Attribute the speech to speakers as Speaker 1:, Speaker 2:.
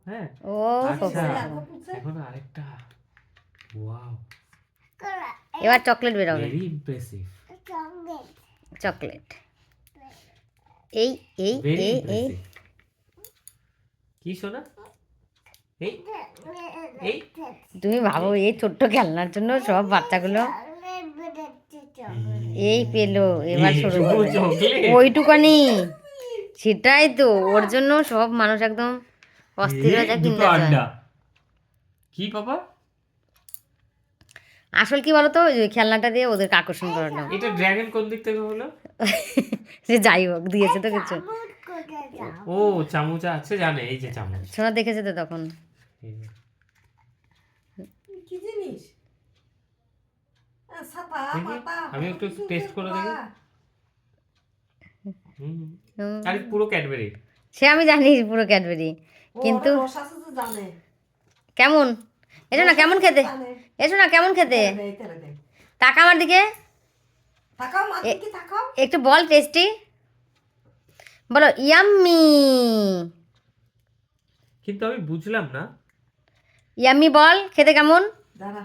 Speaker 1: হ্যাঁ
Speaker 2: ও
Speaker 1: আচ্ছা এখন আরেকটা ওয়াও
Speaker 2: এবার চকলেট বেরোবে,
Speaker 1: ভেরি ইমপ্রেসিভ
Speaker 2: চকলেট। এই এই
Speaker 1: ভেরি
Speaker 2: এই এই
Speaker 1: ইমপ্রেসিভ কি শোনা এই এই
Speaker 2: তুমি ভাবো এই ছোট্ট খেলনার জন্য সব বাচ্চাগুলো এই পেলো, এবার শুরু
Speaker 1: এইটুকু
Speaker 2: করবে
Speaker 1: চকলেট
Speaker 2: ওইটুকানি। সেটাই তো, ওর জন্য সব মানুষ একদম অস্থির হয়ে যায়
Speaker 1: দুটো
Speaker 2: কিনতে চায়।
Speaker 1: আন্ডা কি বাবা
Speaker 2: আসল কি বলতো, ওই খেলনাটা দিয়ে ওদেরকে আকর্ষণ করালাম।
Speaker 1: এটা ড্রাগন কোন দিক থেকে হলো
Speaker 2: সে যাই হোক দিয়েছে তো কিছু।
Speaker 1: ও চামচ আছে জানে এই যে চামচ
Speaker 2: সোনা দেখেছে তো তখন।
Speaker 1: এই যে।
Speaker 3: কি জিনিস ছাতা
Speaker 1: দেখি,
Speaker 3: পাতা
Speaker 1: আমি একটু টেস্ট করে দেখি হুম
Speaker 2: হুম,
Speaker 1: আরে পুরো ক্যাডবেরি
Speaker 2: সে আমি জানি পুরো ক্যাডবেরি, কিন্তু
Speaker 3: রস আছে তো জানে
Speaker 2: কেমন, এসো না কেমন খেতে, এসো না কেমন খেতে, তাকা আমার দিকে,
Speaker 3: তাকাও মা কি তাকাও
Speaker 2: একটু বল টেস্টি, বলো ইয়াম্মি,
Speaker 1: কিন্তু আমি বুঝলাম না
Speaker 2: ইয়াম্মি বল খেতে কেমন।
Speaker 3: দাঁড়া